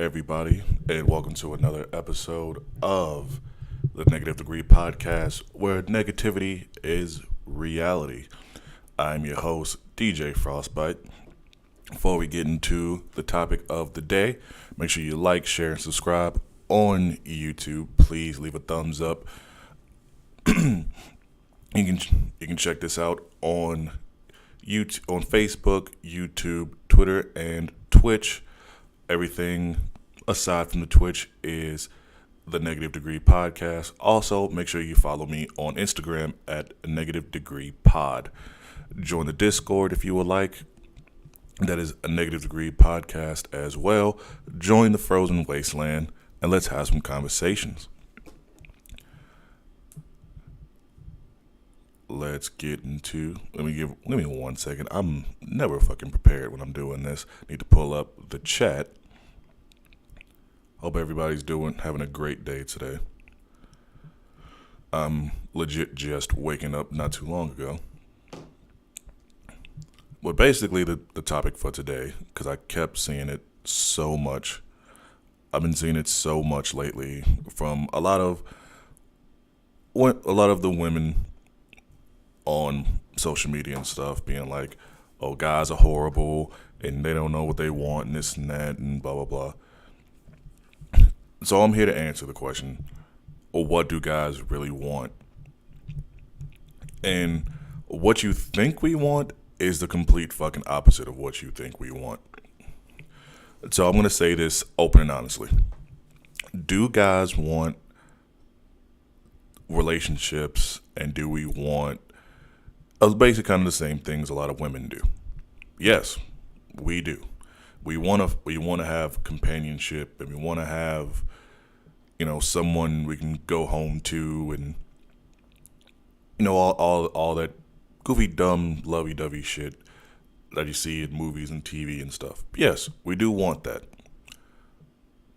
everybody, and welcome to another episode of the Negative Degree Podcast, where negativity is reality. I'm your host, DJ Frostbite. Before we get into the topic of the day, make sure you like, share, and subscribe on YouTube. Please leave a thumbs up. You can check this out on YouTube, on Facebook, YouTube, Twitter, and Twitch. Everything aside from the Twitch is the Negative Degree Podcast. Also, make sure you follow me on Instagram at Negative Degree Pod. Join the Discord if you would like. That is a Negative Degree Podcast as well. Join the Frozen Wasteland and let's have some conversations. Let's get into. Let me 1 second. I'm never fucking prepared when I'm doing this. Need to pull up the chat. Hope everybody's having a great day today. I'm legit just waking up not too long ago. But basically the topic for today, because I kept seeing it so much. I've been seeing it so much lately from a lot of the women on social media and stuff being like, oh, guys are horrible and they don't know what they want and this and that and blah, blah, blah. So I'm here to answer the question, well, what do guys really want? And what you think we want is the complete fucking opposite of what you think we want. So I'm going to say this open and honestly. Do guys want relationships, and do we want basically kind of the same things a lot of women do? Yes, we do. We want to have companionship, and we want to have, someone we can go home to, and all that goofy, dumb, lovey-dovey shit that you see in movies and TV and stuff. Yes, we do want that.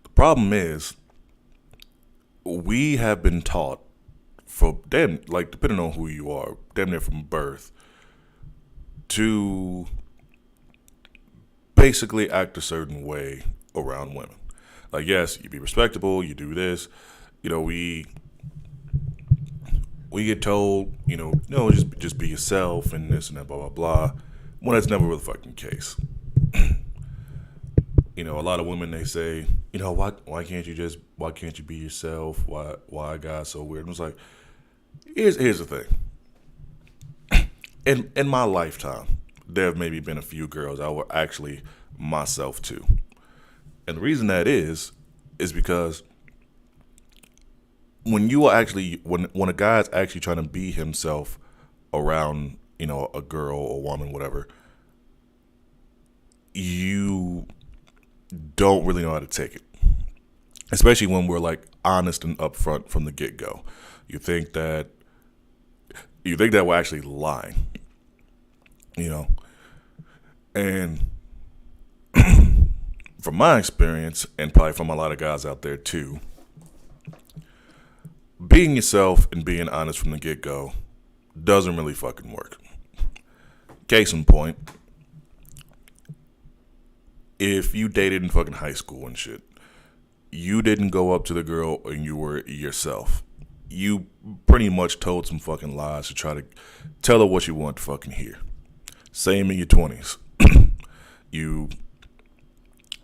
The problem is, we have been taught depending on who you are, damn near from birth, to basically act a certain way around women. Like, yes, you be respectable, you do this, we get told, no, just be yourself and this and that, blah, blah, blah, when that's never the fucking case. A lot of women, they say, why can't you be yourself? Why guys so weird? And it's like, here's the thing. In my lifetime, there have maybe been a few girls I were actually myself to. And the reason that is because when when a guy's actually trying to be himself around, a girl or woman, whatever, you don't really know how to take it. Especially when we're like honest and upfront from the get-go. You think that we're actually lying. And from my experience, and probably from a lot of guys out there too, being yourself and being honest from the get-go doesn't really fucking work. Case in point, if you dated in fucking high school and shit, you didn't go up to the girl and you were yourself. You pretty much told some fucking lies to try to tell her what you want to fucking hear. Same in your 20s. You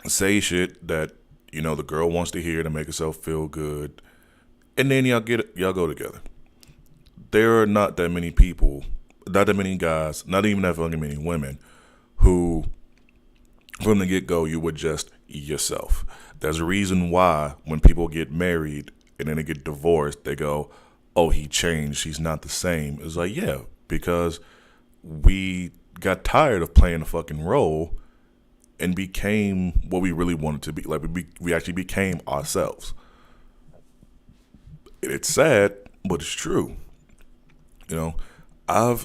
say shit that, the girl wants to hear to make herself feel good. And then y'all go together. There are not that many people, not that many guys, not even that fucking many women who, from the get-go, you were just yourself. There's a reason why when people get married and then they get divorced, they go, oh, he changed, he's not the same. It's like, yeah, because we got tired of playing a fucking role and became what we really wanted to be. Like, we actually became ourselves. It's sad, but it's true. I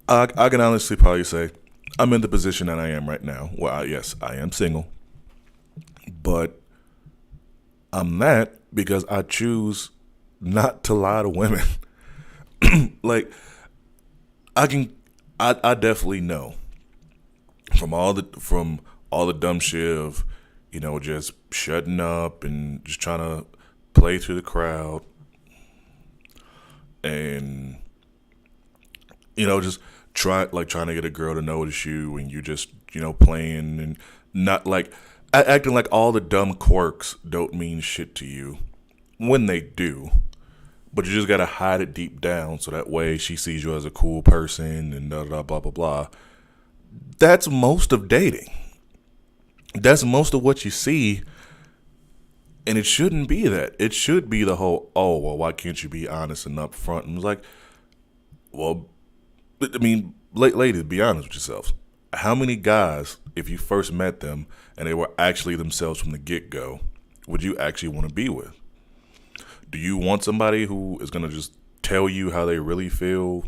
can honestly probably say I'm in the position that I am right now. Well, yes, I am single, but I'm that because I choose not to lie to women. Like, I definitely know from all the dumb shit of, just shutting up and just trying to play through the crowd and, just trying to get a girl to notice you and you just, playing and not like acting like all the dumb quirks don't mean shit to you when they do. But you just gotta hide it deep down so that way she sees you as a cool person and blah blah blah blah. That's most of dating. That's most of what you see, and it shouldn't be that. It should be the whole, oh well, why can't you be honest and upfront? And it's like, well, I mean, ladies, be honest with yourselves. How many guys, if you first met them and they were actually themselves from the get go, would you actually want to be with? Do you want somebody who is going to just tell you how they really feel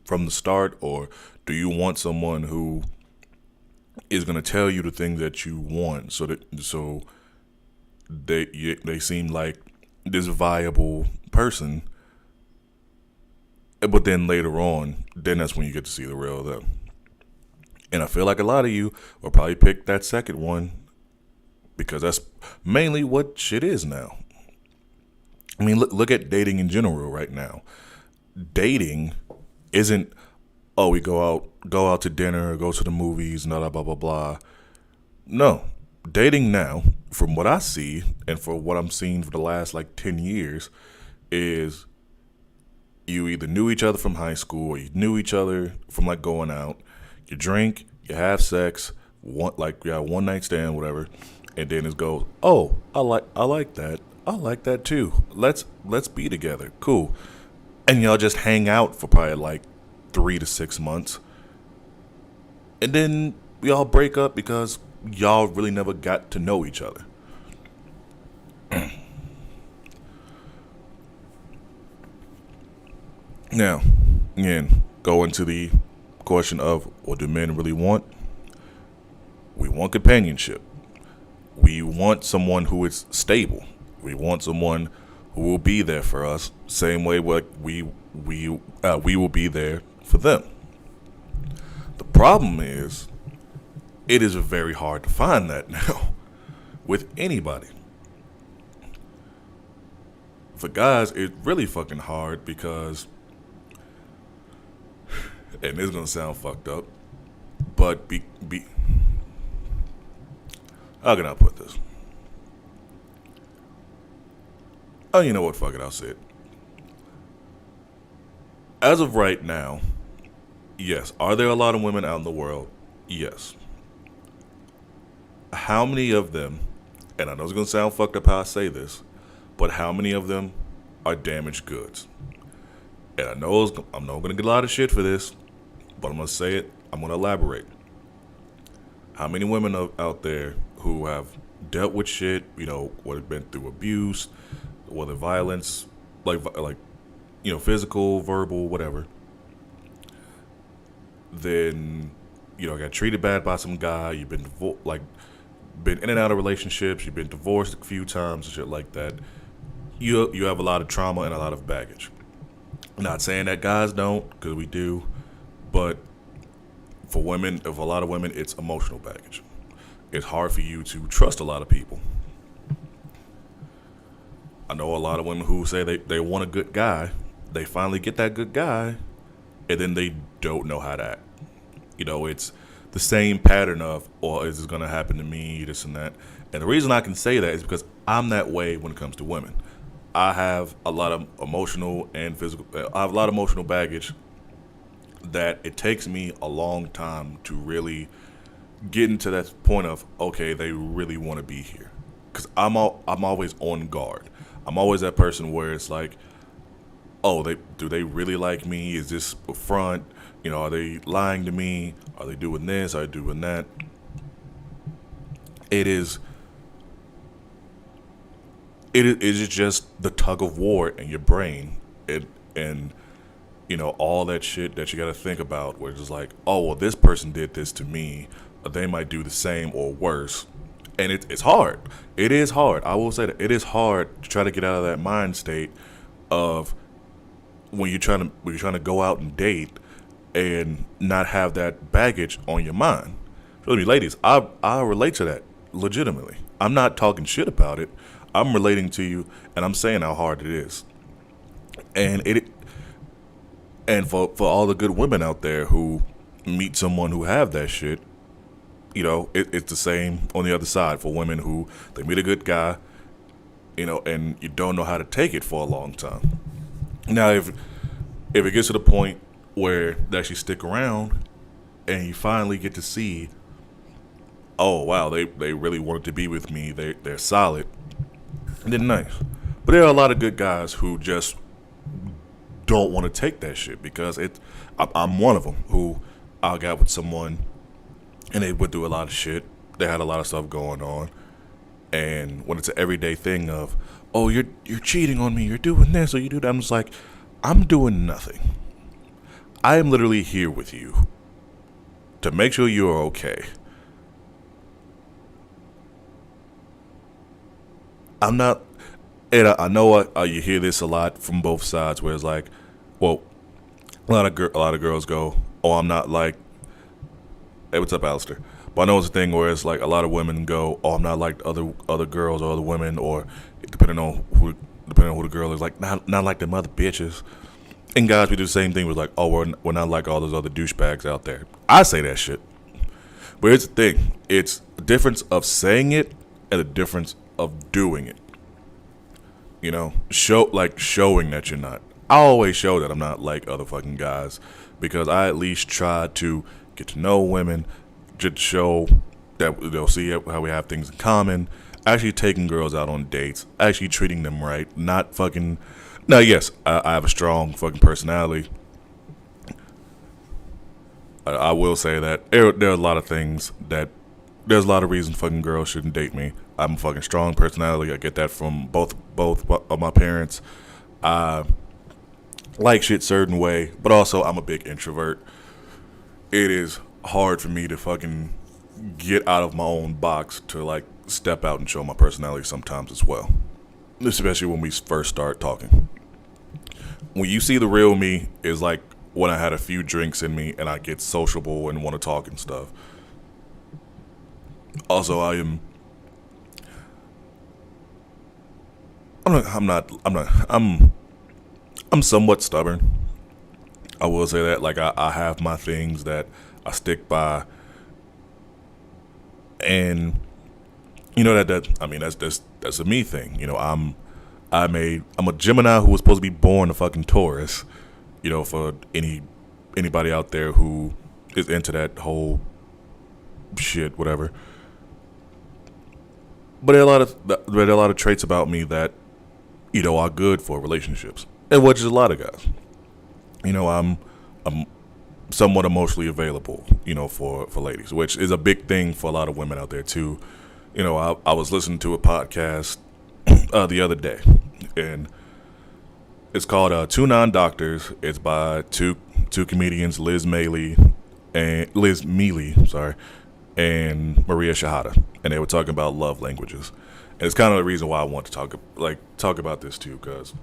from the start? Or do you want someone who is going to tell you the things that you want so they seem like this viable person, but then later on, then that's when you get to see the real them. And I feel like a lot of you will probably pick that second one because that's mainly what shit is now. I mean, look at dating in general right now. Dating isn't, oh, we go out to dinner, go to the movies, blah, blah, blah, blah. No. Dating now, from what I see and for what I'm seeing for the last 10 years, is you either knew each other from high school or you knew each other from going out. You drink, you have sex, one night stand, whatever, and then it goes, oh, I like that. I like that too. Let's be together. Cool. And y'all just hang out for probably 3 to 6 months. And then y'all break up because y'all really never got to know each other. Now, again, go into the question of what do men really want? We want companionship. We want someone who is stable. We want someone who will be there for us, same way we will be there for them. The problem is, it is very hard to find that now with anybody. For guys, it's really fucking hard because, and this is gonna sound fucked up, but how can I put this? Oh, you know what? Fuck it, I'll say it. As of right now, yes. Are there a lot of women out in the world? Yes. How many of them, and I know it's going to sound fucked up how I say this, but how many of them are damaged goods? And I'm not going to get a lot of shit for this, but I'm going to say it. I'm going to elaborate. How many women out there who have dealt with shit, whether been through abuse, whether violence, physical, verbal, whatever, then, got treated bad by some guy, you've been been in and out of relationships, you've been divorced a few times and shit like that. You have a lot of trauma and a lot of baggage. I'm not saying that guys don't, because we do, but for women, a lot of women, it's emotional baggage. It's hard for you to trust a lot of people. I know a lot of women who say they want a good guy. They finally get that good guy, and then they don't know how to act. It's the same pattern of, or is this going to happen to me, this and that. And the reason I can say that is because I'm that way when it comes to women. I have a lot of emotional and physical, I have a lot of emotional baggage that it takes me a long time to really get into that point of, okay, they really want to be here. Because I'm always on guard. I'm always that person where it's like, oh, do they really like me? Is this a front? Are they lying to me? Are they doing this? Are they doing that? It is just the tug of war in your brain, and all that shit that you got to think about, where it's just like, oh, well, this person did this to me, or they might do the same or worse. And it's hard. It is hard. I will say that it is hard to try to get out of that mind state of when you're trying to go out and date and not have that baggage on your mind. Trust me, ladies, I relate to that legitimately. I'm not talking shit about it. I'm relating to you, and I'm saying how hard it is. And for all the good women out there who meet someone who have that shit, it's the same on the other side for women who they meet a good guy, and you don't know how to take it for a long time. Now, if it gets to the point where they actually stick around and you finally get to see, oh wow, they really wanted to be with me, they're solid, then nice. But there are a lot of good guys who just don't want to take that shit because I'm one of them who I got with someone and they went through a lot of shit. They had a lot of stuff going on, and when it's an everyday thing of, oh, you're cheating on me, you're doing this or you do that, I'm just like, I'm doing nothing. I am literally here with you to make sure you are okay. I'm not, and I know you hear this a lot from both sides, where it's like, well, a lot of girls go, oh, I'm not like, hey, what's up, Alistair? But I know it's a thing where it's like a lot of women go, oh, I'm not like other girls or other women, or depending on who the girl is, like not like them other bitches. And guys, we do the same thing. We're like, oh, we're not like all those other douchebags out there. I say that shit, but here's the thing: it's a difference of saying it and a difference of doing it. Showing that you're not. I always show that I'm not like other fucking guys because I at least try to get to know women, just show that they'll see how we have things in common. Actually taking girls out on dates, actually treating them right, not fucking. Now, yes, I have a strong fucking personality. I will say that there are a lot of things that there's a lot of reasons fucking girls shouldn't date me. I'm a fucking strong personality. I get that from both of my parents. I like shit certain way, but also I'm a big introvert. It is hard for me to fucking get out of my own box to like step out and show my personality sometimes as well. Especially when we first start talking. When you see the real me is like when I had a few drinks in me and I get sociable and want to talk and stuff. Also, I'm somewhat stubborn. I will say that. Like I have my things that I stick by, and that's a me thing. I'm a Gemini who was supposed to be born a fucking Taurus. For anybody out there who is into that whole shit, whatever. But there are a lot of traits about me that are good for relationships, and which is a lot of guys. I'm somewhat emotionally available, for ladies, which is a big thing for a lot of women out there too. I was listening to a podcast the other day, and it's called Two Non-Doctors. It's by two comedians, Liz Mealy, and Maria Shahada, and they were talking about love languages. And it's kind of the reason why I want to talk about this too, because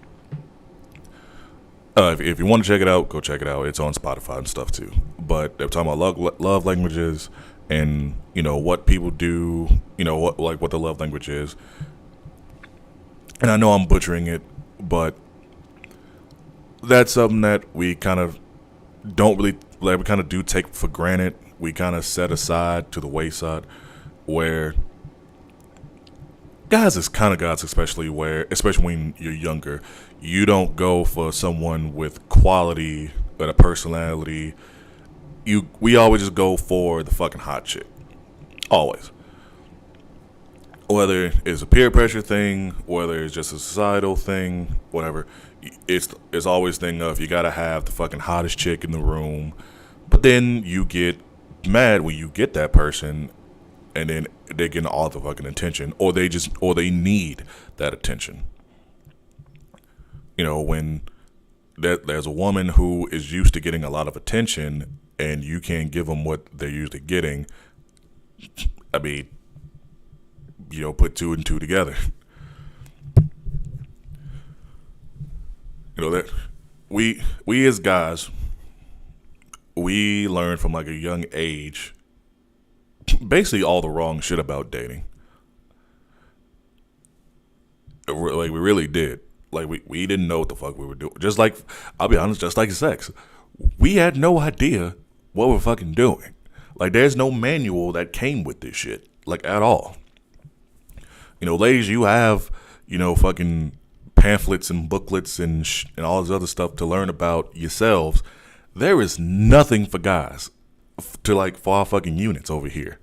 if you want to check it out, go check it out. It's on Spotify and stuff too. But they're talking about love languages and what people do, what the love language is. And I know I'm butchering it, but that's something that we kind of don't really like. We kind of do take for granted. We kind of set aside to the wayside, where guys is kind of guys, especially when you're younger, you don't go for someone with quality and a personality. We always just go for the fucking hot chick, always. Whether it's a peer pressure thing, whether it's just a societal thing, whatever, it's always thing of you gotta have the fucking hottest chick in the room. But then you get mad when you get that person, and then they get all the fucking attention, or they need that attention. When there's a woman who is used to getting a lot of attention, and you can't give them what they're usually getting. I mean, put two and two together. That we as guys, we learn from like a young age basically all the wrong shit about dating. Like we really did. Like we didn't know what the fuck we were doing. Just like, I'll be honest, just like sex, we had no idea what we're fucking doing. Like there's no manual that came with this shit, like at all. Ladies, you have fucking pamphlets and booklets and all this other stuff to learn about yourselves. There is nothing for guys for our fucking units over here.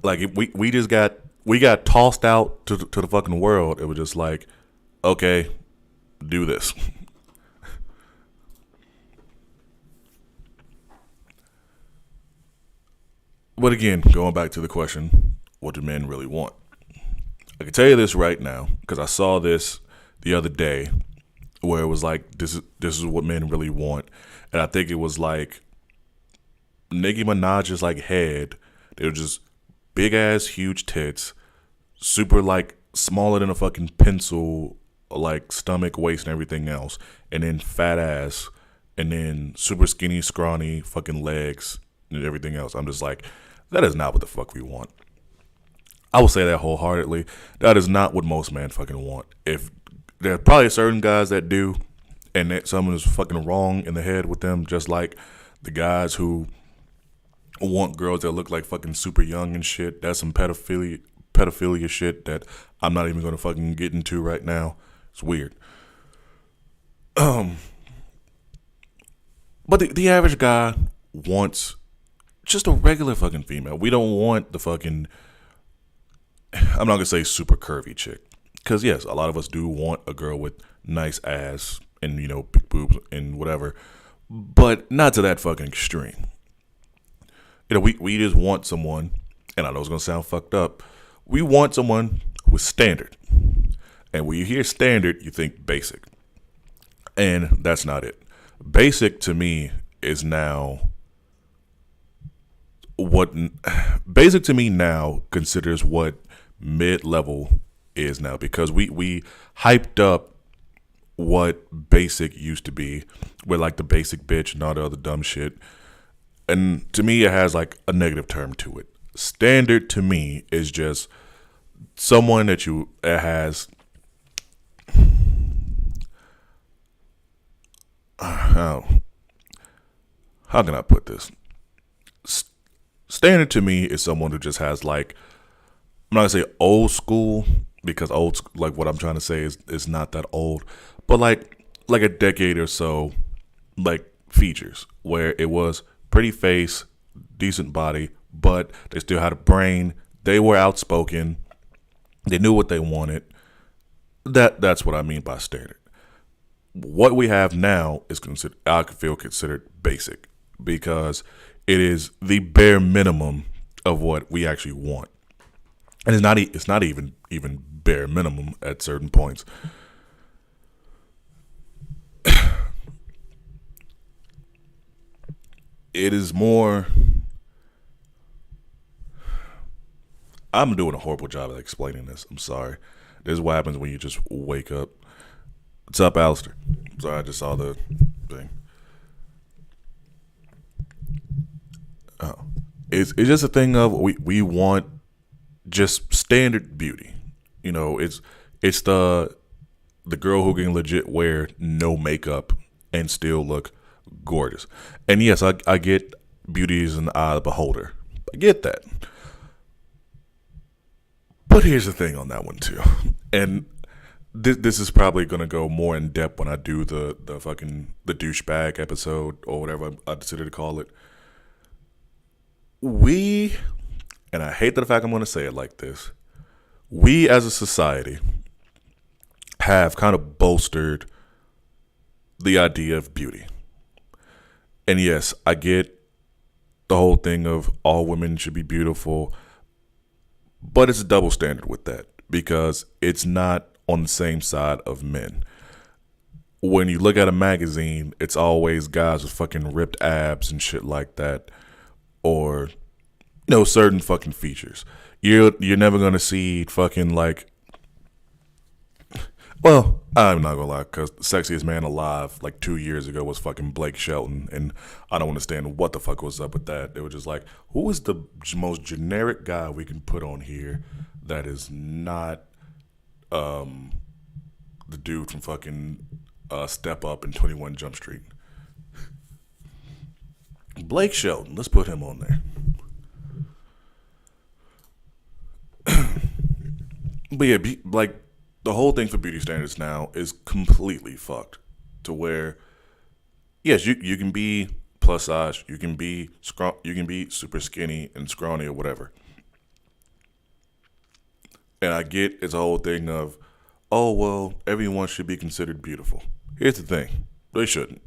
Like we got tossed out to the fucking world. It was just like, okay, do this. But again, going back to the question, what do men really want? I can tell you this right now because I saw this the other day, where it was like, this is what men really want, and I think it was like Nicki Minaj's like head. They were just big ass huge tits, super like smaller than a fucking pencil, like stomach, waist, and everything else, and then fat ass, and then super skinny, scrawny fucking legs and everything else. I'm just like, that is not what the fuck we want. I will say that wholeheartedly. That is not what most men fucking want. If there's probably certain guys that do, and that someone is fucking wrong in the head with them, just like the guys who want girls that look like fucking super young and shit. That's some pedophilia shit that I'm not even gonna fucking get into right now. It's weird. But the average guy wants just a regular fucking female. We don't want the fucking, I'm not gonna say super curvy chick, because yes, a lot of us do want a girl with nice ass and big boobs and whatever, but not to that fucking extreme. We just want someone, and I know it's gonna sound fucked up, we want someone with standard. And when you hear standard, you think basic, and that's not it. Basic to me is now basic to me now considers what mid-level is now, because we hyped up what basic used to be with like the basic bitch and all the other dumb shit, and to me it has like a negative term to it. Standard to me is just someone that has how can I put this? Standard to me is someone who just has like, I'm not gonna say old school, because like what I'm trying to say is not that old, but like a decade or so, like features where it was pretty face, decent body, but they still had a brain. They were outspoken. They knew what they wanted. That's what I mean by standard. What we have now is considered basic, because it is the bare minimum of what we actually want, and it's not even bare minimum at certain points. It is more. I'm doing a horrible job of explaining this. I'm sorry. This is what happens when you just wake up. What's up, Alistair? Sorry, I just saw the thing. Oh. It's just a thing of we want just standard beauty. It's the girl who can legit wear no makeup and still look gorgeous. And yes, I get beauty is in the eye of the beholder. I get that. But here's the thing on that one too. And this is probably going to go more in depth when I do the douchebag episode or whatever I consider to call it. And I hate the fact I'm going to say it like this, we as a society have kind of bolstered the idea of beauty. And yes, I get the whole thing of all women should be beautiful, but it's a double standard with that, because it's not on the same side of men. When you look at a magazine, it's always guys with fucking ripped abs and shit like that, or certain fucking features. You're never gonna see fucking like, well, I'm not gonna lie, because the sexiest man alive like 2 years ago was fucking Blake Shelton, and I don't understand what the fuck was up with that. They were just like, who is the most generic guy we can put on here that is not the dude from fucking Step Up and 21 Jump Street? Blake Shelton, let's put him on there. But yeah, like the whole thing for beauty standards now is completely fucked. To where, yes, you can be plus size, you can be super skinny and scrawny or whatever. And I get it's a whole thing of, oh well, everyone should be considered beautiful. Here's the thing, they shouldn't.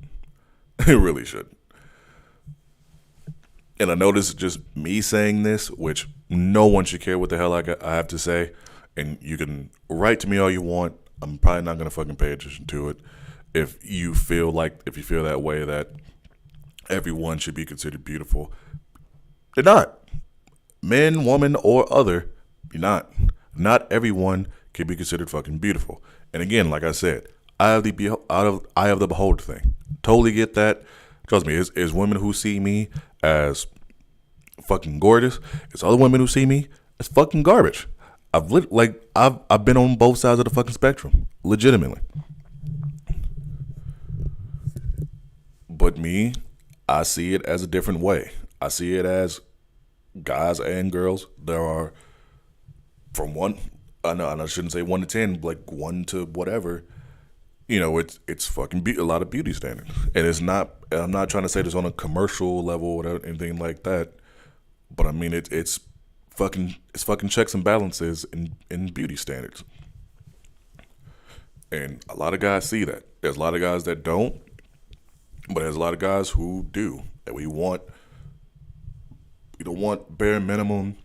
They really shouldn't. And I know this is just me saying this, which no one should care what the hell I have to say. And you can write to me all you want. I'm probably not gonna fucking pay attention to it. If you feel that way that everyone should be considered beautiful, they're not. Men, woman, or other, you're not. Not everyone can be considered fucking beautiful. And again, like I said, eye of the beholder thing. Totally get that. Trust me, it's women who see me as fucking gorgeous. It's other women who see me as fucking garbage. I've been on both sides of the fucking spectrum, legitimately. But me, I see it as a different way. I see it as guys and girls. There are from one. I know, and I shouldn't say 1 to 10, like 1 to whatever. It's fucking a lot of beauty standards, and it's not. I'm not trying to say this on a commercial level or anything like that, but I mean it's fucking checks and balances in beauty standards, and a lot of guys see that. There's a lot of guys that don't, but there's a lot of guys who do, and we don't want bare minimum.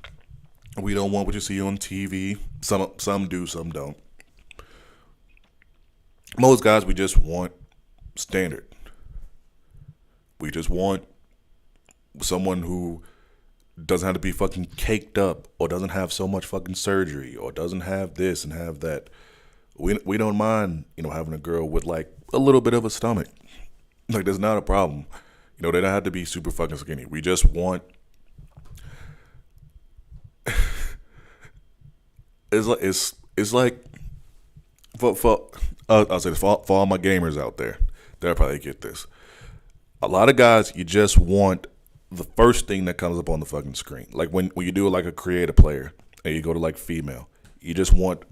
We don't want what you see on TV. Some do, some don't. Most guys, we just want standard. We just want someone who doesn't have to be fucking caked up, or doesn't have so much fucking surgery, or doesn't have this and have that. We don't mind, having a girl with like a little bit of a stomach. Like, that's not a problem. They don't have to be super fucking skinny. We just want. It's like I'll say this for all my gamers out there. They'll probably get this. A lot of guys, you just want the first thing that comes up on the fucking screen. Like when you do like a creative player and you go to like female, you just want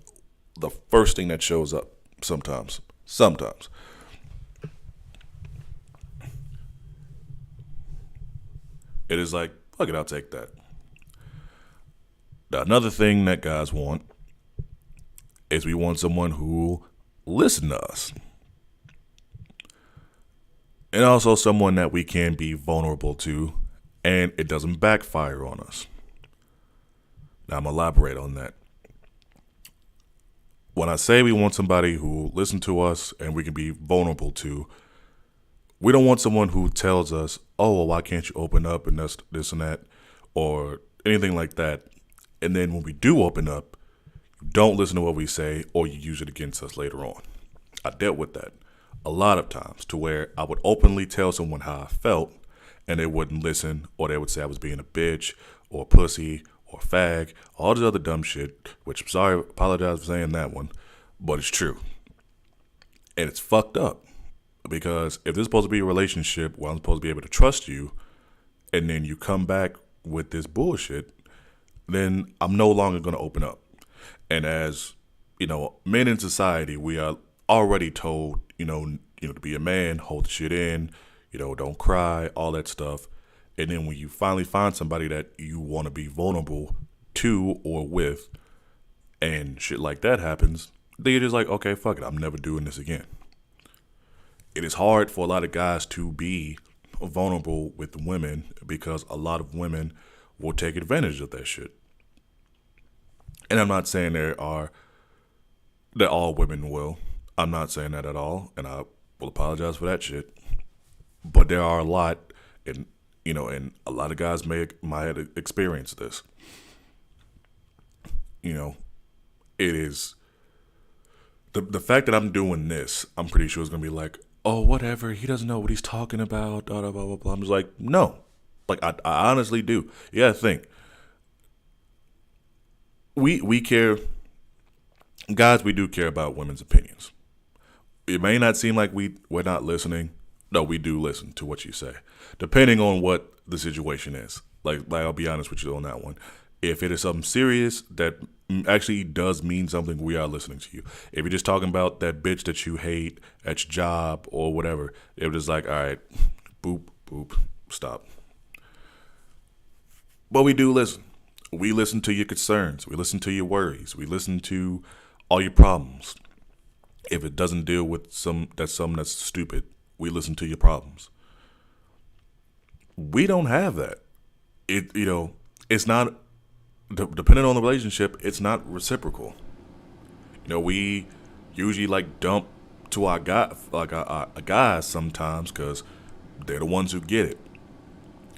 the first thing that shows up sometimes. Sometimes. It is like, fuck it, I'll take that. Now, another thing that guys want is we want someone who listen to us. And also someone that we can be vulnerable to and it doesn't backfire on us. Now I'm going to elaborate on that. When I say we want somebody who listen to us and we can be vulnerable to, we don't want someone who tells us, oh, well, why can't you open up and this and that, or anything like that. And then when we do open up, you don't listen to what we say or you use it against us later on. I dealt with that a lot of times, to where I would openly tell someone how I felt and they wouldn't listen, or they would say I was being a bitch or a pussy or a fag, all this other dumb shit, which I'm sorry, apologize for saying that one, but it's true. And it's fucked up, because if this is supposed to be a relationship where I'm supposed to be able to trust you, and then you come back with this bullshit, then I'm no longer going to open up. And as, men in society, we are already told, to be a man, hold the shit in, don't cry, all that stuff. And then when you finally find somebody that you want to be vulnerable to or with, and shit like that happens, then you're just like, okay, fuck it, I'm never doing this again. It is hard for a lot of guys to be vulnerable with women, because a lot of women will take advantage of that shit. And I'm not saying that all women will. I'm not saying that at all, and I will apologize for that shit. But there are a lot, and a lot of guys might have experienced this. It is the fact that I'm doing this, I'm pretty sure is gonna be like, oh, whatever. He doesn't know what he's talking about. Blah blah blah blah. I'm just like, no. Like I honestly do. Yeah, think we care, guys. We do care about women's opinions. It may not seem like we're not listening. No, we do listen to what you say, depending on what the situation is. Like I'll be honest with you on that one. If it is something serious that actually does mean something, we are listening to you. If you're just talking about that bitch that you hate at your job or whatever, it was just like, all right, boop, boop, stop. But we do listen. We listen to your concerns. We listen to your worries. We listen to all your problems. If it doesn't deal with something that's stupid, we listen to your problems. We don't have that. It's not, depending on the relationship, it's not reciprocal. We usually like dump to our guys sometimes because they're the ones who get it.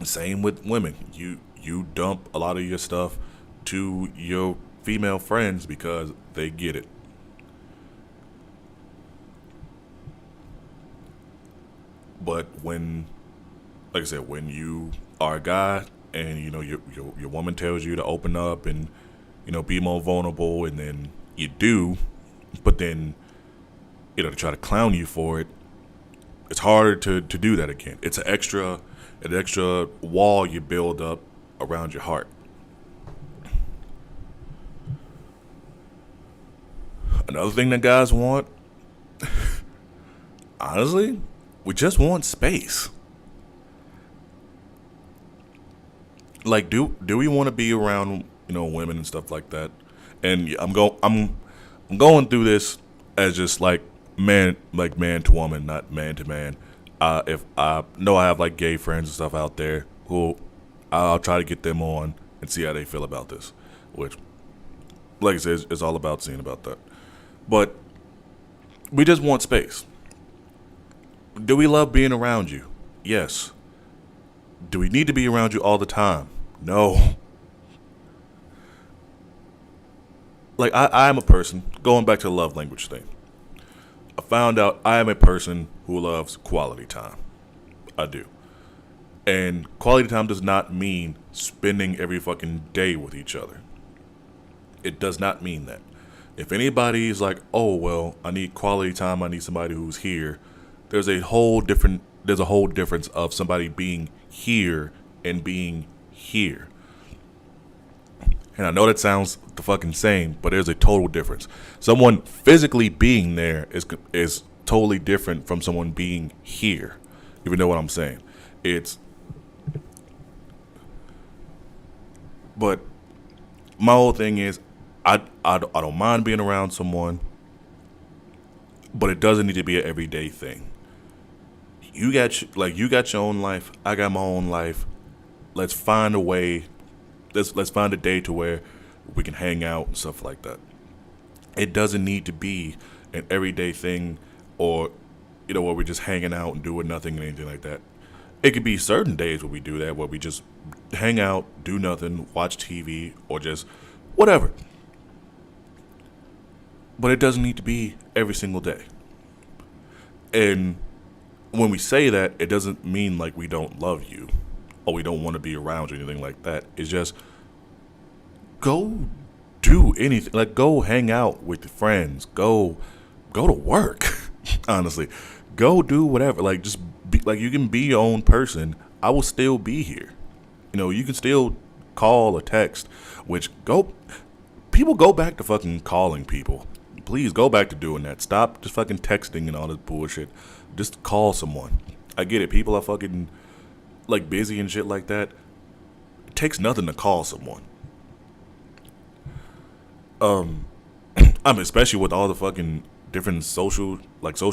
Same with women. You dump a lot of your stuff to your female friends because they get it. But when, like I said, when you are a guy and your woman tells you to open up and be more vulnerable, and then you do, but then to try to clown you for it, it's harder to do that again. It's an extra wall you build up around your heart. Another thing that guys want, honestly, we just want space. Like, do we want to be around women and stuff like that? And I'm going through this as just like man to woman, not man to man. If I know I have like gay friends and stuff out there who I'll try to get them on and see how they feel about this, which, like I said, is all about seeing about that. But we just want space. Do we love being around you? Yes. Do we need to be around you all the time? No. Like, I am a person, going back to the love language thing. I found out I am a person who loves quality time. I do. And quality time does not mean spending every fucking day with each other. It does not mean that. If anybody is like, oh, well, I need quality time, I need somebody who's here, there's a whole difference of somebody being here and being here. And I know that sounds the fucking same, but there's a total difference. Someone physically being there is totally different from someone being here. You know what I'm saying? But my whole thing is, I don't mind being around someone, but it doesn't need to be an everyday thing. You got your own life. I got my own life. Let's find a way. Let's find a day to where we can hang out and stuff like that. It doesn't need to be an everyday thing, or where we're just hanging out and doing nothing and anything like that. It could be certain days where we do that, where we just hang out, do nothing, watch TV, or just whatever. But it doesn't need to be every single day. And when we say that, it doesn't mean like we don't love you or we don't want to be around you or anything like that. It's just go do anything. Like, go hang out with your friends. Go to work. Honestly, go do whatever. Like, just be, like, you can be your own person. I will still be here. You can still call or text. People go back to fucking calling people. Please go back to doing that. Stop just fucking texting and all this bullshit. Just call someone. I get it. People are fucking like busy and shit like that. It takes nothing to call someone. Especially with all the fucking different social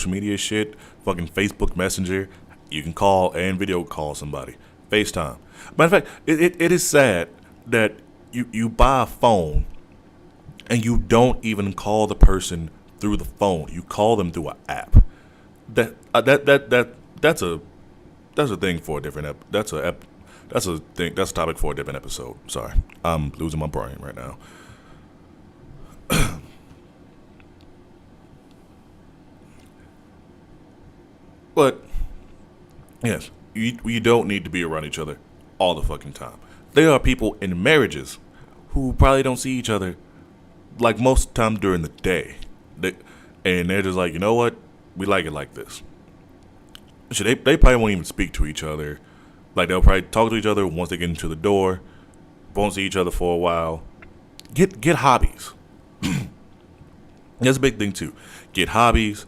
media shit, fucking Facebook Messenger. You can call and video call somebody. FaceTime. Matter of fact, it is sad that you buy a phone and you don't even call the person through the phone. You call them through an app. That's a thing for a different that's a topic for a different episode. Sorry, I'm losing my brain right now. But yes, you don't need to be around each other all the fucking time. There are people in marriages who probably don't see each other like most of the time during the day. And they're just like, you know what? We like it like this. So they probably won't even speak to each other. Like they'll probably talk to each other once they get into the door. Won't see each other for a while. Get hobbies. That's a big thing too. Get hobbies.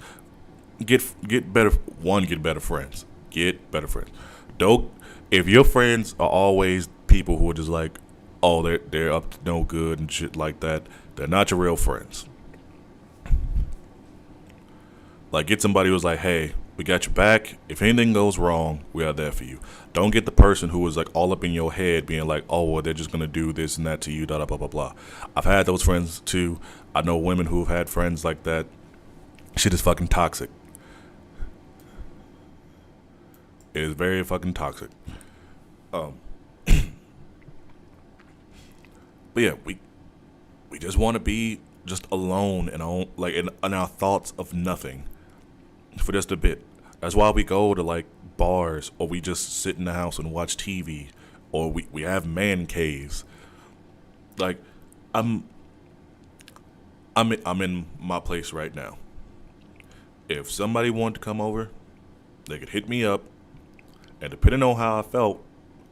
Get better. One, get better friends. Get better friends. Don't. If your friends are always people who are just like, oh, they're up to no good and shit like that, they're not your real friends. Like, get somebody who's like, hey, we got your back. If anything goes wrong, we are there for you. Don't get the person who is like all up in your head being like, oh, well, they're just going to do this and that to you, da da blah, blah, blah. I've had those friends too. I know women who have had friends like that. Shit is fucking toxic. It is very fucking toxic. But yeah, we just want to be just alone and like in our thoughts of nothing for just a bit. That's why we go to like bars, or we just sit in the house and watch TV, or we have man caves. Like I'm in my place right now. If somebody wanted to come over, they could hit me up, and depending on how I felt,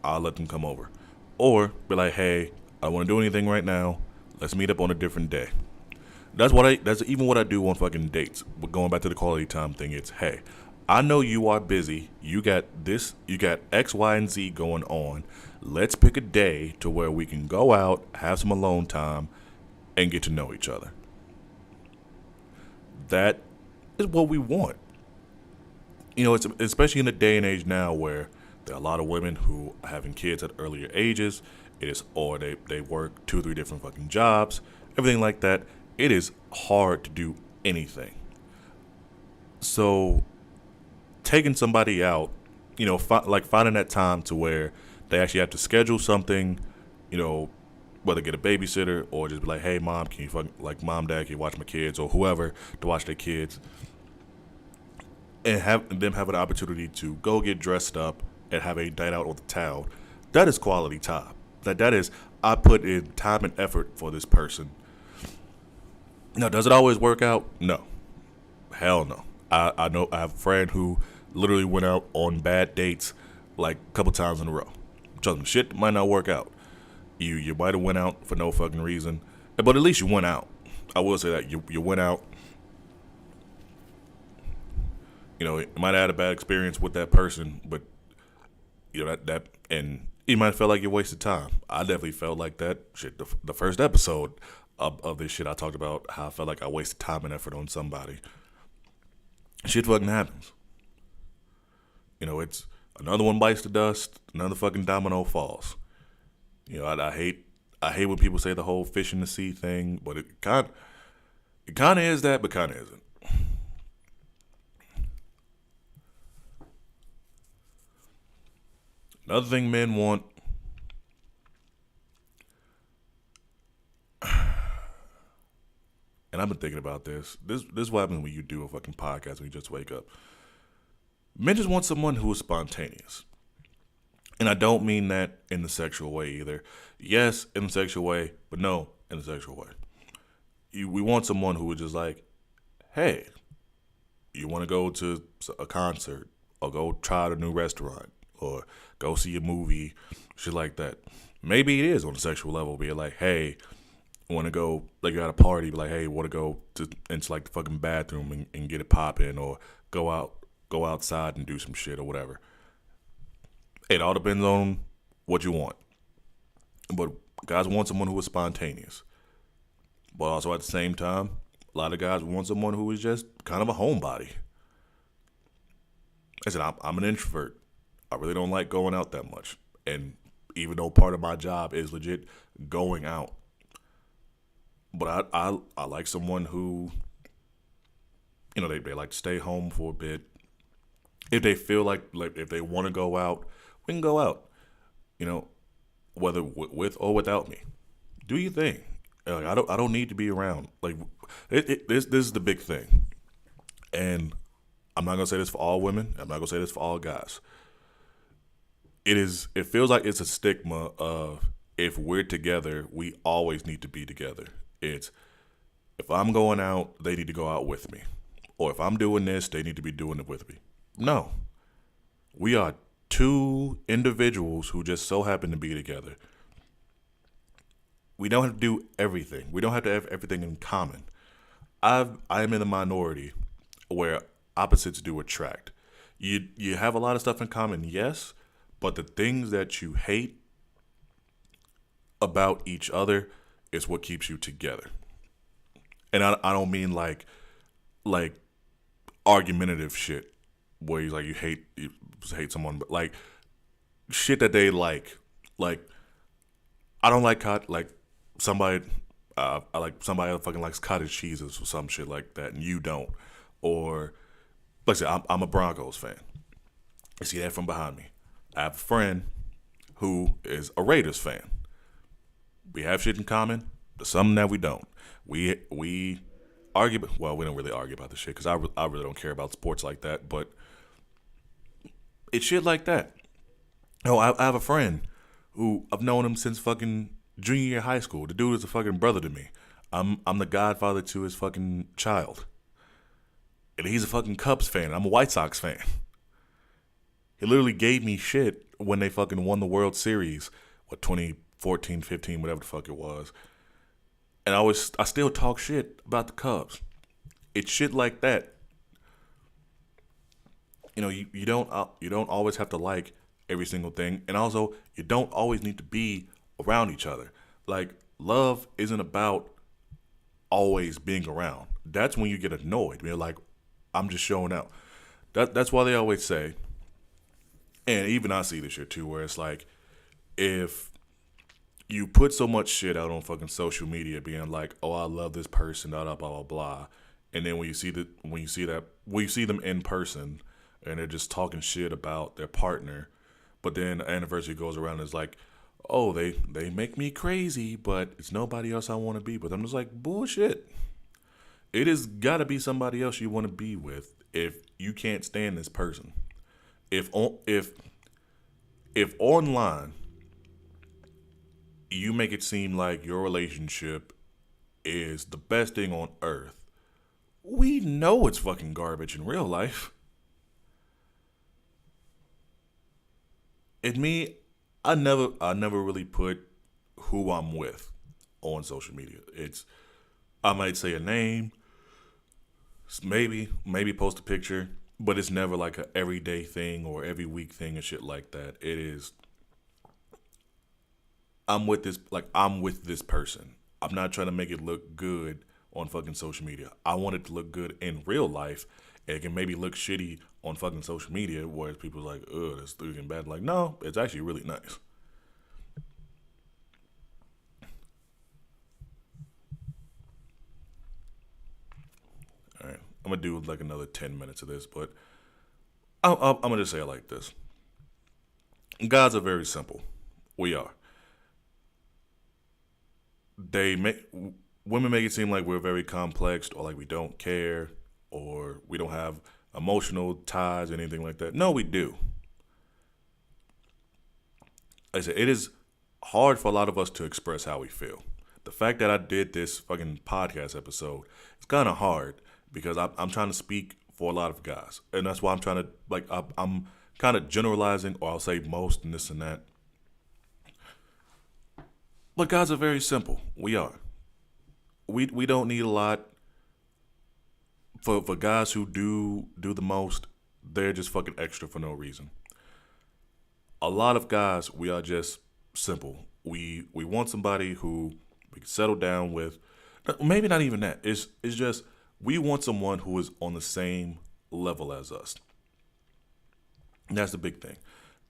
I'll let them come over. Or be like, hey, I don't want to do anything right now. Let's meet up on a different day. That's even what I do on fucking dates. But going back to the quality time thing, it's, hey, I know you are busy. You got X, Y, and Z going on. Let's pick a day to where we can go out, have some alone time, and get to know each other. That is what we want. It's especially in the day and age now where there are a lot of women who are having kids at earlier ages. Or they work 2 or 3 different fucking jobs, everything like that. It is hard to do anything. So taking somebody out, finding that time to where they actually have to schedule something, whether get a babysitter or just be like, hey, mom, can you mom, dad, can you watch my kids, or whoever to watch their kids, and have them have an opportunity to go get dressed up and have a night out on the town. That is quality time. That is, I put in time and effort for this person. Now, does it always work out? No. Hell no. I know I have a friend who literally went out on bad dates like a couple times in a row. Trust me, shit might not work out. You might have went out for no fucking reason, but at least you went out. I will say that you went out. You might have had a bad experience with that person, but that and you might feel like you wasted time. I definitely felt like that. Shit, the first episode of this shit, I talked about how I felt like I wasted time and effort on somebody. Shit fucking happens. It's another one bites the dust, another fucking domino falls. I hate when people say the whole fish in the sea thing, but it kind of is that, but kind of isn't. Another thing men want, and I've been thinking about this. This is what happens when you do a fucking podcast when you just wake up. Men just want someone who is spontaneous. And I don't mean that in the sexual way either. Yes, in the sexual way, but no, in the sexual way. We want someone who is just like, hey, you want to go to a concert, or go try out a new restaurant, or go see a movie, shit like that. Maybe it is on a sexual level, be like, hey, want to go, like you're at a party, be like, hey, want to go into like the fucking bathroom and get it popping, or go outside and do some shit or whatever. It all depends on what you want. But guys want someone who is spontaneous. But also at the same time, a lot of guys want someone who is just kind of a homebody. I said, I'm an introvert. I really don't like going out that much. And even though part of my job is legit going out, but I like someone who, they like to stay home for a bit. If they feel like if they want to go out, we can go out. Whether with or without me. Do your thing. Like, I don't need to be around. Like this is the big thing. And I'm not gonna say this for all women. I'm not gonna say this for all guys. It feels like it's a stigma of if we're together, we always need to be together. It's if I'm going out, they need to go out with me. Or if I'm doing this, they need to be doing it with me. No. We are two individuals who just so happen to be together. We don't have to do everything. We don't have to have everything in common. I am in the minority where opposites do attract. You have a lot of stuff in common, yes, but the things that you hate about each other is what keeps you together. And I don't mean like argumentative shit where you hate someone, but like shit that they like. Like I don't like somebody. I like somebody that fucking likes cottage cheeses or some shit like that, and you don't. Or like I said, I'm a Broncos fan. You see that from behind me. I have a friend who is a Raiders fan. We have shit in common. There's something that we don't. We argue. Well, we don't really argue about this shit because I really don't care about sports like that. But it's shit like that. No, I have a friend who I've known him since fucking junior year of high school. The dude is a fucking brother to me. I'm the godfather to his fucking child. And he's a fucking Cubs fan. I'm a White Sox fan. He literally gave me shit when they fucking won the World Series, 2014, 15, whatever the fuck it was. And I still talk shit about the Cubs. It's shit like that. You know, you don't always have to like every single thing, and also you don't always need to be around each other. Like love isn't about always being around. That's when you get annoyed. You're like, I'm just showing out. That's why they always say, and even I see this shit too, where it's like, if you put so much shit out on fucking social media, being like, "Oh, I love this person," blah blah blah blah, and then when you see them in person, and they're just talking shit about their partner, but then the anniversary goes around and it's like, "Oh, they make me crazy, but it's nobody else I want to be with." I'm just like, bullshit. It has got to be somebody else you want to be with if you can't stand this person. If online you make it seem like your relationship is the best thing on earth, we know it's fucking garbage in real life. And me, I never really put who I'm with on social media. I might say a name, maybe post a picture, but it's never like a everyday thing or every week thing and shit like that. It is, I'm with this person. I'm not trying to make it look good on fucking social media. I want it to look good in real life. It can maybe look shitty on fucking social media, whereas people are like, "Ugh, that's looking bad." Like, no, it's actually really nice. All right, I'm gonna do like another 10 minutes of this, but I'm gonna just say it like this: Gods are very simple. We are. They make Women make it seem like we're very complex, or like we don't care, or we don't have emotional ties, or anything like that. No, we do. Like I said, it is hard for a lot of us to express how we feel. The fact that I did this fucking podcast episode, it's kind of hard because I'm trying to speak for a lot of guys, and that's why I'm trying to I'm kind of generalizing, or I'll say most and this and that. But guys are very simple. We are. We don't need a lot. For guys who do the most, they're just fucking extra for no reason. A lot of guys, we are just simple. We want somebody who we can settle down with. Maybe not even that. It's just we want someone who is on the same level as us. And that's the big thing.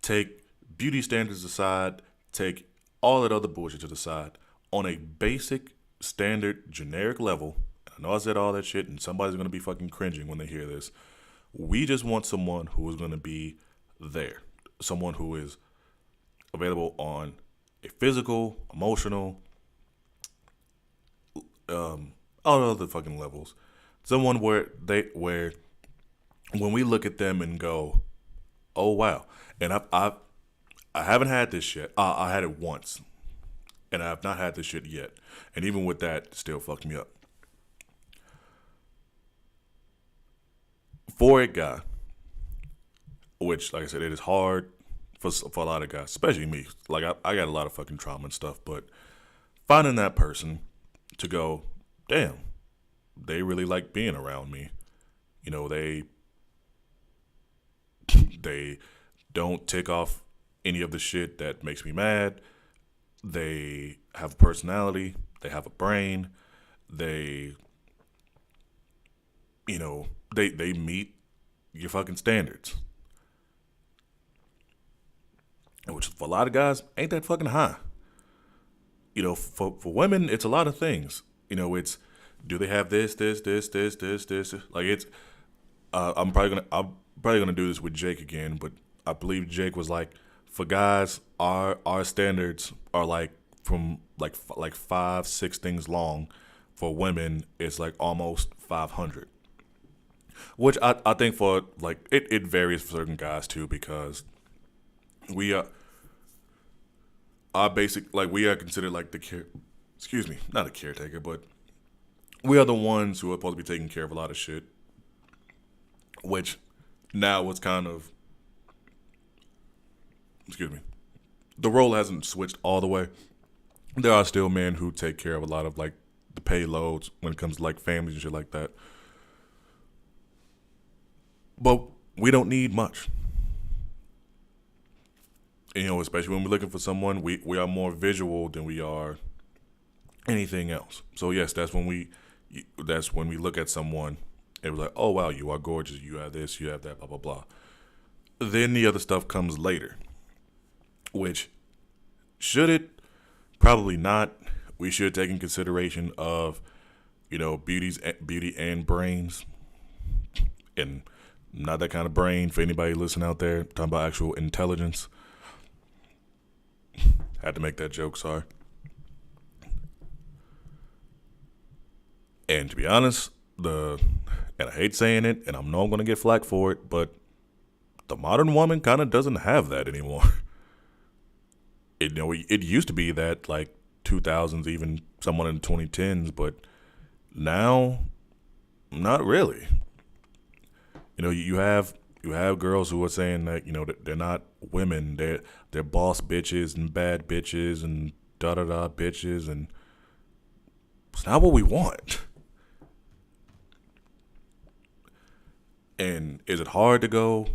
Take beauty standards aside, take all that other bullshit to the side. On a basic, standard, generic level, I know I said all that shit and somebody's going to be fucking cringing when they hear this. We just want someone who is going to be there. Someone who is available on a physical, emotional, all the other fucking levels. Someone where when we look at them and go, "Oh wow," and I haven't had this yet. I had it once, and I have not had this shit yet. And even with that, it still fucked me up. For a guy, which, like I said, it is hard for a lot of guys, especially me. Like I got a lot of fucking trauma and stuff, but finding that person to go, damn, they really like being around me. You know, they don't tick off any of the shit that makes me mad. They have a personality. They have a brain. They, they meet your fucking standards. Which for a lot of guys ain't that fucking high. For women, it's a lot of things. It's, do they have this? Like it's, I'm probably gonna do this with Jake again, but I believe Jake was like, for guys, our standards are like from like 5-6 things long. For women, it's like almost 500. Which I think for like it varies for certain guys too, because we are our basic, like, we are considered like excuse me, not a caretaker, but we are the ones who are supposed to be taking care of a lot of shit. Which now it's kind of, excuse me, the role hasn't switched all the way. There are still men who take care of a lot of like the payloads when it comes to like families and shit like that. But we don't need much. Especially when we're looking for someone, we are more visual than we are anything else. So yes, that's when we look at someone and we're like, oh wow, you are gorgeous, you have this, you have that, blah blah blah. Then the other stuff comes later. Which, should it? Probably not. We should take in consideration of, beauty and brains. And not that kind of brain for anybody listening out there. Talking about actual intelligence. Had to make that joke, sorry. And to be honest, and I hate saying it, and I know I'm going to get flack for it, but the modern woman kind of doesn't have that anymore. It used to be that like 2000s, even someone in the 2010s, but now, not really. You have girls who are saying that that they're not women, they're boss bitches and bad bitches and da da da bitches, and it's not what we want. And is it hard to go?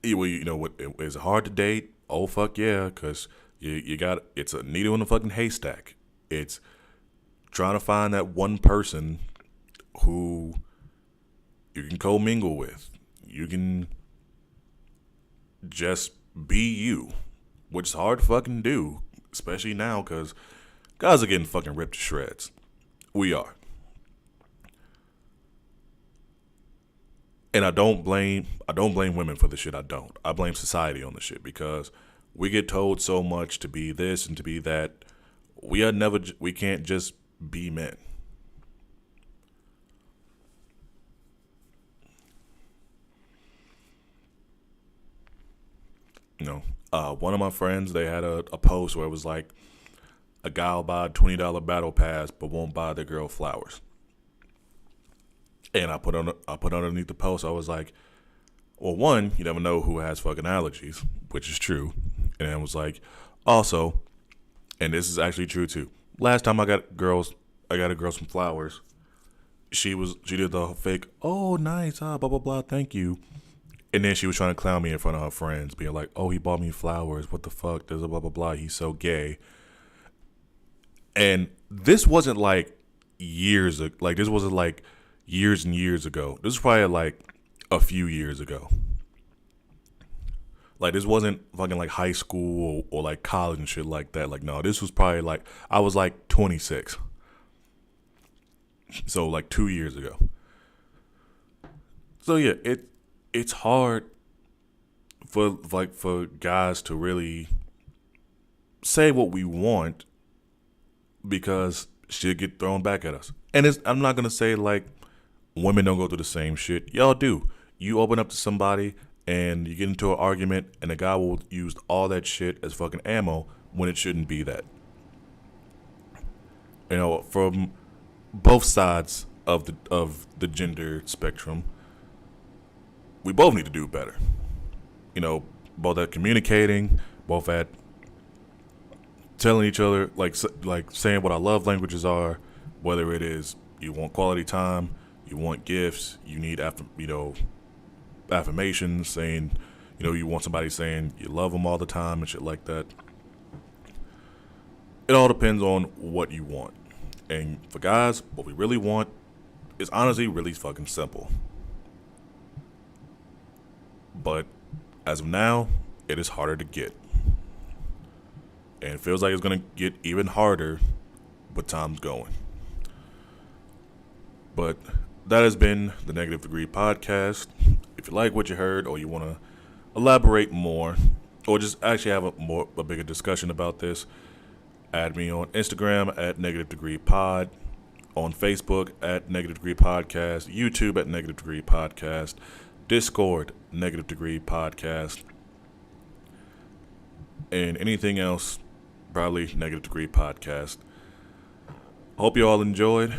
Is it hard to date? Oh fuck yeah, because you got, it's a needle in a fucking haystack. It's trying to find that one person who you can commingle with. You can just be you, which is hard to fucking do, especially now because guys are getting fucking ripped to shreds. We are. And I don't blame women for the shit. I blame society on the shit, because we get told so much to be this and to be that. We can't just be men. One of my friends, they had a post where it was like, a guy will buy a $20 battle pass but won't buy the girl flowers. And I put underneath the post, I was like, well, one, you never know who has fucking allergies, which is true. And I was like, also, and this is actually true too. Last time I got a girl some flowers. She did the fake, oh nice, blah blah blah, thank you. And then she was trying to clown me in front of her friends, being like, oh, he bought me flowers, what the fuck, there's a blah blah blah, he's so gay. And this wasn't like years and years ago. This was probably like a few years ago. Like, this wasn't fucking like high school or like college and shit like that. Like, no, this was probably like, I was like 26. So like 2 years ago. So yeah, it's hard for guys to really say what we want, because shit get thrown back at us. And I'm not gonna say like women don't go through the same shit. Y'all do. You open up to somebody and you get into an argument, and the guy will use all that shit as fucking ammo when it shouldn't be that. From both sides of the gender spectrum, we both need to do better. Both at communicating, both at telling each other, like saying what our love languages are, whether it is you want quality time, you want gifts, you need affirmations, saying, you want somebody saying you love them all the time and shit like that. It all depends on what you want. And for guys, what we really want is honestly really fucking simple. But as of now, it is harder to get. And it feels like it's going to get even harder with time's going. But that has been the Negative Degree Podcast. If you like what you heard, or you want to elaborate more, or just actually have a bigger discussion about this, add me on Instagram at Negative Degree Pod, on Facebook at Negative Degree Podcast, YouTube at Negative Degree Podcast, Discord Negative Degree Podcast, and anything else, probably Negative Degree Podcast. Hope you all enjoyed.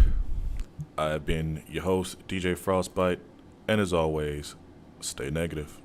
I've been your host, DJ Frostbite, and as always, stay negative.